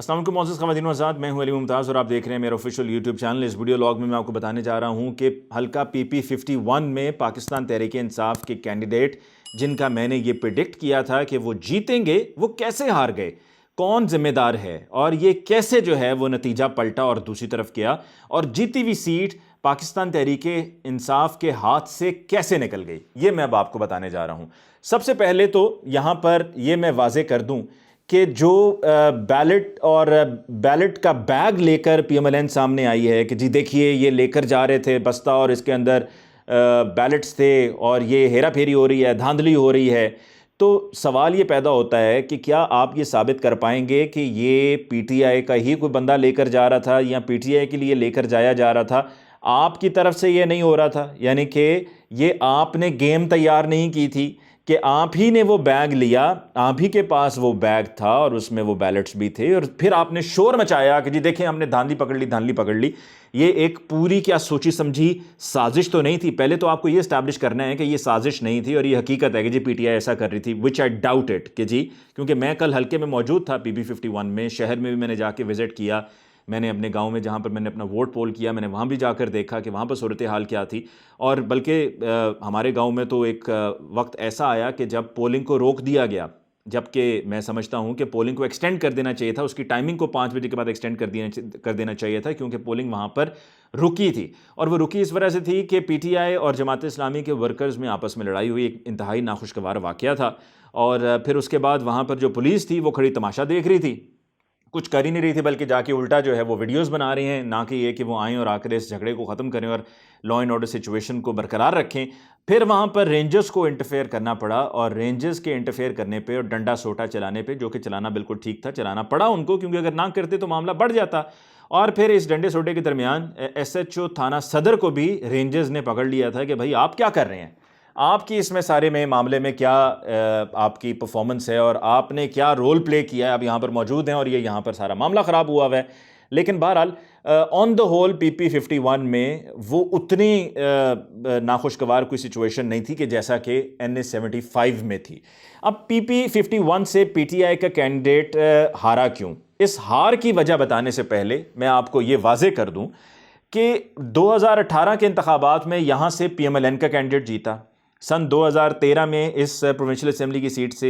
अस्सलाम वालेकुम मोअज़्ज़ज़ ख़वातीन व हज़रात, मैं हूं अली मुमताज़ और आप देख रहे हैं मेरा ऑफिशियल यूट्यूब चैनल। इस वीडियो लॉग में मैं आपको बताने जा रहा हूं कि हल्का PP51 में पाकिस्तान तहरीक इंसाफ के कैंडिडेट जिनका मैंने ये प्रिडिक्ट किया था कि वो जीतेंगे, वो कैसे हार गए, कौन जिम्मेदार है और ये कैसे जो है वो नतीजा पलटा और दूसरी तरफ किया और जीती हुई सीट पाकिस्तान तहरीक इंसाफ के हाथ से कैसे निकल गई, ये मैं अब आपको बताने जा रहा हूँ। सबसे पहले तो यहाँ पर ये मैं वाजे कर दूँ कि जो बैलेट का बैग लेकर PMLN सामने आई है कि जी देखिए ये लेकर जा रहे थे बस्ता और इसके अंदर बैलेट्स थे और ये हेरा फेरी हो रही है, धांधली हो रही है, तो सवाल ये पैदा होता है कि क्या आप ये साबित कर पाएंगे कि ये PTI का ही कोई बंदा लेकर जा रहा था या PTI के लिए लेकर जाया जा रहा था, आपकी तरफ से ये नहीं हो रहा था, यानी कि ये आपने गेम तैयार नहीं की थी कि आप ही ने वो बैग लिया, आप ही के पास वो बैग था और उसमें वो बैलेट्स भी थे और फिर आपने शोर मचाया कि जी देखें हमने धांधली पकड़ ली। ये एक पूरी क्या सोची समझी साजिश तो नहीं थी। पहले तो आपको ये इस्टेब्लिश करना है कि ये साजिश नहीं थी और ये हकीकत है कि जी PTI ऐसा कर रही थी, विच आई डाउट इट कि जी, क्योंकि मैं कल हल्के में मौजूद था PP51 में, शहर में भी मैंने जाके विज़िट किया, मैंने अपने गांव में जहां पर मैंने अपना वोट पोल किया मैंने वहां भी जाकर देखा कि वहां पर सूरत हाल क्या थी। और बल्कि हमारे गांव में तो एक वक्त ऐसा आया कि जब पोलिंग को रोक दिया गया, जबकि मैं समझता हूं कि पोलिंग को एक्सटेंड कर देना चाहिए था, उसकी टाइमिंग को 5 बजे के बाद एक्सटेंड कर देना चाहिए था, क्योंकि पोलिंग वहां पर रुकी थी। और वो रुकी इस वजह से थी कि PTI और जमात इस्लामी के वर्कर्स में आपस में लड़ाई हुई, एक इंतहाई नाखुशगवार वाक़या था। और फिर उसके बाद वहाँ पर जो पुलिस थी वो खड़ी तमाशा देख रही थी, कुछ कर ही नहीं रही थी, बल्कि जाके उल्टा जो है वो वीडियोस बना रहे हैं, ना कि ये कि वो आएँ और आकर इस झगड़े को ख़त्म करें और लॉ एंड ऑर्डर सिचुएशन को बरकरार रखें। फिर वहाँ पर रेंजर्स को इंटरफेयर करना पड़ा और रेंजर्स के इंटरफेयर करने पे और डंडा सोटा चलाने पे, जो कि चलाना बिल्कुल ठीक था, चलाना पड़ा उनको, क्योंकि अगर ना करते तो मामला बढ़ जाता। और फिर इस डंडे सोटे के दरमियान SHO थाना सदर को भी रेंजर्स ने पकड़ लिया था कि भाई आप क्या कर रहे हैं, आपकी इसमें सारे में मामले में क्या आपकी परफॉर्मेंस है और आपने क्या रोल प्ले किया है, आप यहाँ पर मौजूद हैं और ये यहाँ पर सारा मामला ख़राब हुआ हुआ है। लेकिन बहरहाल ऑन द होल PP51 में वो उतनी नाखुशगवार कोई सिचुएशन नहीं थी कि जैसा कि NA75 में थी। अब PP51 से PTI का कैंडिडेट हारा क्यों, इस हार की वजह बताने से पहले मैं आपको ये वाजे कर दूं कि 2018 के इंतखाबात में यहाँ से PMLN का कैंडिडेट जीता, सन 2013 में इस प्रोविंशियल असेंबली की सीट से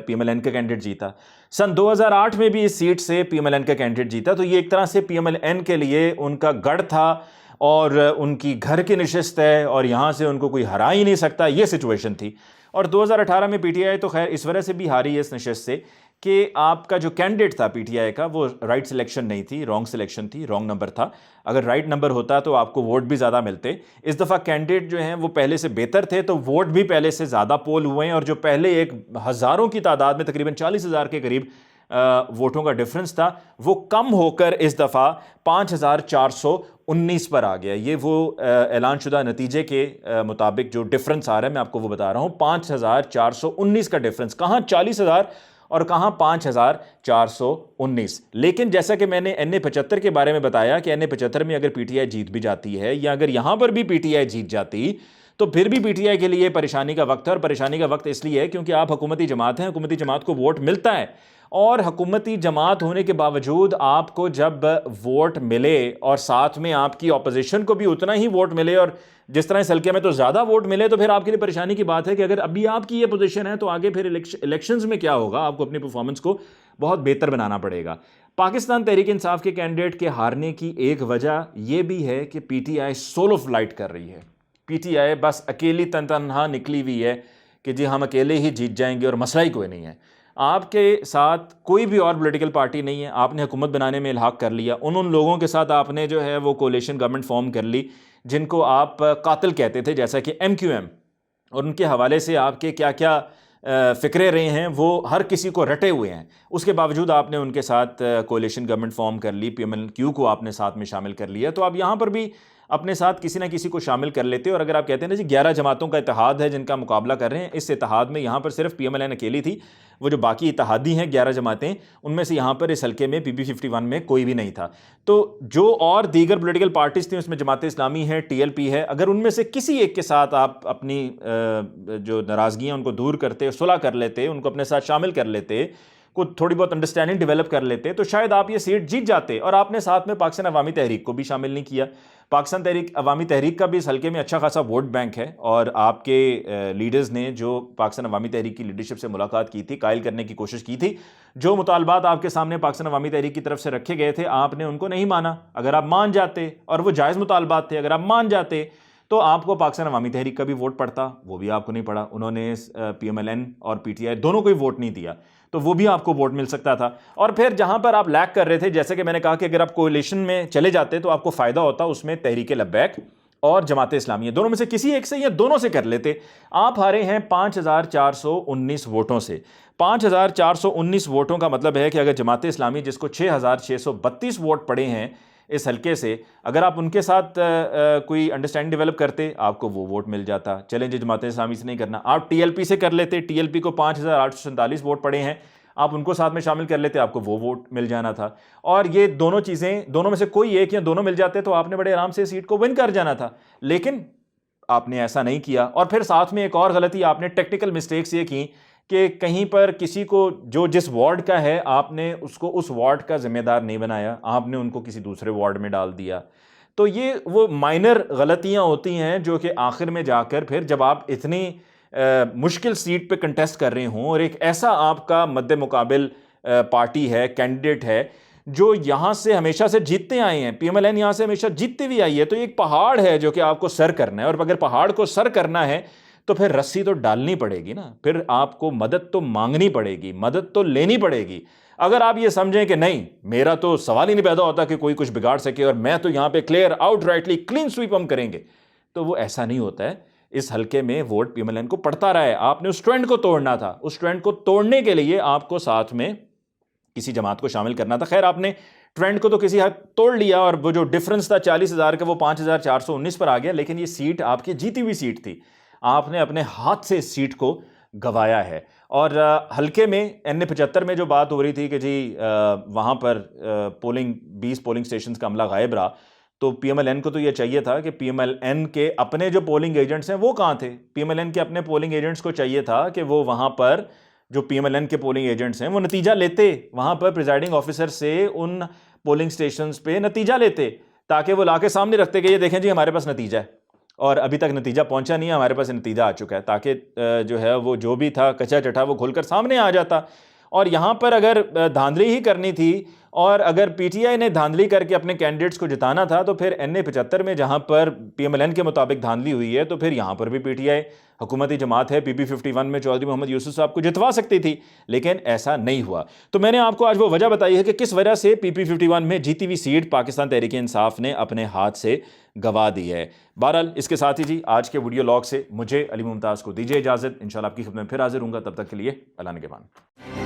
PMLN का कैंडिडेट जीता, सन 2008 में भी इस सीट से PMLN का कैंडिडेट जीता। तो ये एक तरह से PMLN के लिए उनका गढ़ था और उनकी घर की नशिस्त है और यहाँ से उनको कोई हरा ही नहीं सकता, ये सिचुएशन थी। और 2018 में PTI तो खैर इस वजह से भी हारी है इस नशिस्त से कि आपका जो कैंडिडेट था PTI का वो राइट सिलेक्शन नहीं थी, रॉन्ग सिलेक्शन थी, रॉन्ग नंबर था। अगर राइट नंबर होता तो आपको वोट भी ज़्यादा मिलते। इस दफ़ा कैंडिडेट जो हैं वो पहले से बेहतर थे, तो वोट भी पहले से ज़्यादा पोल हुए हैं और जो पहले एक हज़ारों की तादाद में तकरीबन 40,000 के करीब वोटों का डिफरेंस था, वो कम होकर इस दफ़ा 5,419 पर आ गया। ये वो ऐलानशुदा नतीजे के मुताबिक जो डिफरेंस आ रहा है मैं आपको वो बता रहा हूँ, 5,419 का डिफरेंस, कहाँ 40,000 और कहाँ 5,419। लेकिन जैसा कि मैंने NA75 के बारे में बताया कि NA75 में अगर PTI जीत भी जाती है या अगर यहाँ पर भी PTI जीत जाती तो फिर भी PTI के लिए परेशानी का वक्त है। और परेशानी का वक्त इसलिए है क्योंकि आप हुकूमती जमात हैं, हुकूमती जमात को वोट मिलता है और हुकूमती जमात होने के बावजूद आपको जब वोट मिले और साथ में आपकी ऑपोजिशन को भी उतना ही वोट मिले और जिस तरह इस हल्के में तो ज़्यादा वोट मिले, तो फिर आपके लिए परेशानी की बात है कि अगर अभी आपकी ये पोजीशन है तो आगे फिर इलेक्शंस में क्या होगा, आपको अपनी परफॉर्मेंस को बहुत बेहतर बनाना पड़ेगा। पाकिस्तान तहरीक इंसाफ के कैंडिडेट के हारने की एक वजह यह भी है कि PTI सोलो फ्लाइट कर रही है। PTI बस अकेली तनहा निकली हुई है कि जी हम अकेले ही जीत जाएंगे और मसला ही कोई नहीं है। आपके साथ कोई भी और पॉलिटिकल पार्टी नहीं है, आपने हुकूमत बनाने में इल्हाक कर लिया, उन लोगों के साथ आपने जो है वो कोalition गवर्नमेंट फॉर्म कर ली जिनको आप कातिल कहते थे, जैसा कि MQM, और उनके हवाले से आपके क्या क्या फ़िक्रे रहे हैं वो हर किसी को रटे हुए हैं। उसके बावजूद आपने उनके साथ कोalition गवर्नमेंट फॉर्म कर ली, PMLQ को आपने साथ में शामिल कर लिया। तो आप यहाँ पर भी अपने साथ किसी ना किसी को शामिल कर लेते हो। और अगर आप कहते हैं ना जी 11 जमातों का इत्तेहाद है जिनका मुकाबला कर रहे हैं, इस इत्तेहाद में यहाँ पर सिर्फ PMLN अकेली थी, वो जो बाकी इत्तेहादी हैं 11 जमातें, उनमें से यहाँ पर इस हल्के में PP51 में कोई भी नहीं था। तो जो और दीगर पॉलिटिकल पार्टीज थी उसमें जमात इस्लामी है, TLP है, अगर उनमें से किसी एक के साथ आप अपनी जो नाराज़गियाँ उनको दूर करते, सुलह कर लेते, उनको अपने साथ शामिल कर लेते, को थोड़ी बहुत अंडरस्टैंडिंग डेवलप कर लेते तो शायद आप ये सीट जीत जाते। और आपने साथ में पाकिस्तान अवामी तहरीक को भी शामिल नहीं किया। पाकिस्तान तहरीक अवामी तहरीक का भी इस हल्के में अच्छा खासा वोट बैंक है, और आपके लीडर्स ने जो पाकिस्तान अवामी तहरीक की लीडरशिप से मुलाकात की थी, कायल करने की कोशिश की थी, जो मुतालबात आपके सामने पाकिस्तान अवामी तहरीक की तरफ से रखे गए थे, आपने उनको नहीं माना। अगर आप मान जाते, और वो जायज़ मुतालबात थे, अगर आप मान जाते तो आपको पाकिस्तान अवामी तहरीक का भी वोट पड़ता, वो भी आपको नहीं पड़ा। उन्होंने PMLN और PTI दोनों को ही वोट नहीं दिया, तो वो भी आपको वोट मिल सकता था। और फिर जहां पर आप लैक कर रहे थे, जैसे कि मैंने कहा कि अगर आप कोalition में चले जाते तो आपको फ़ायदा होता, उसमें तहरीक-ए-लब्बैक और जमात इस्लामी दोनों में से किसी एक से या दोनों से कर लेते। आप हारे हैं 5419 वोटों से। 5419 वोटों का मतलब है कि अगर जमात इस्लामी, जिसको 6632 वोट पड़े हैं इस हल्के से, अगर आप उनके साथ कोई अंडरस्टैंडिंग डेवलप करते, आपको वो वोट मिल जाता। चलें जी, जमात इस्लामी से नहीं करना, आप TLP से कर लेते। TLP को 5847 वोट पड़े हैं, आप उनको साथ में शामिल कर लेते, आपको वो वोट मिल जाना था। और ये दोनों चीज़ें, दोनों में से कोई एक या दोनों मिल जाते तो आपने बड़े आराम से सीट को विन कर जाना था। लेकिन आपने ऐसा नहीं किया। और फिर साथ में एक और गलती आपने, टेक्निकल मिस्टेक्स ये की कि कहीं पर किसी को, जो जिस वार्ड का है, आपने उसको उस वार्ड का जिम्मेदार नहीं बनाया, आपने उनको किसी दूसरे वार्ड में डाल दिया। तो ये वो माइनर गलतियां होती हैं जो कि आखिर में जाकर फिर जब आप इतनी मुश्किल सीट पे कंटेस्ट कर रहे हों, और एक ऐसा आपका मद्दे मुकाबिल पार्टी है, कैंडिडेट है, जो यहाँ से हमेशा से जीतते आए हैं, PMLN यहाँ से हमेशा जीतती भी आई है, तो एक पहाड़ है जो कि आपको सर करना है। और अगर पहाड़ को सर करना है तो फिर रस्सी तो डालनी पड़ेगी ना, फिर आपको मदद तो मांगनी पड़ेगी, मदद तो लेनी पड़ेगी। अगर आप ये समझें कि नहीं, मेरा तो सवाल ही नहीं पैदा होता कि कोई कुछ बिगाड़ सके, और मैं तो यहाँ पे clear out rightly clean sweep हम करेंगे, तो वो ऐसा नहीं होता है। इस हल्के में वोट PMLN को पड़ता रहा है। आपने उस ट्रेंड को तोड़ना था। उस ट्रेंड को तोड़ने के लिए आपको साथ में किसी जमात को शामिल करना था। खैर, आपने ट्रेंड को तो किसी हद तोड़ लिया, और वो जो डिफरेंस था 40,000 का, वो 5419 पर आ गया। लेकिन ये सीट आपकी जीती हुई सीट थी, आपने अपने हाथ से इस सीट को गवाया है। और हल्के में NA-75 में जो बात हो रही थी कि जी वहाँ पर 20 पोलिंग स्टेशन का अमला गायब रहा, तो PMLN को तो ये चाहिए था कि PMLN के अपने जो पोलिंग एजेंट्स हैं वो कहाँ थे। PMLN के अपने पोलिंग एजेंट्स को चाहिए था कि वो वहाँ पर, जो PMLN के पोलिंग एजेंट्स हैं, वो नतीजा लेते, वहाँ पर प्रिजाइडिंग ऑफिसर से उन पोलिंग स्टेशंस पे नतीजा लेते, ताकि वो लाके सामने रखते कि ये देखें जी, हमारे पास नतीजा है, और अभी तक नतीजा पहुंचा नहीं है, हमारे पास नतीजा आ चुका है, ताकि जो है वो जो भी था कच्चा चटा वो खुलकर सामने आ जाता। और यहाँ पर अगर धांधली ही करनी थी, और अगर PTI ने धांधली करके अपने कैंडिडेट्स को जिताना था, तो फिर NA-75 में जहाँ पर PMLN के मुताबिक धांधली हुई है, तो फिर यहाँ पर भी PTI हुकूमती जमात है, PP-51 में चौधरी मोहम्मद यूसुफ साहब को जितवा सकती थी, लेकिन ऐसा नहीं हुआ। तो मैंने आपको आज वो वजह बताई है कि किस वजह से PP-51 में जीती हुई सीट पाकिस्तान तहरीक इंसाफ ने अपने हाथ से गवा दी है। बहरहाल, इसके साथ ही जी आज के वीडियो लॉग से मुझे अली मुमताज़ को दीजिए इजाज़त। इंशाल्लाह आपकी खिदमत में फिर हाजिर हूँगा। तब तक के लिए अल्लाह निगहबान।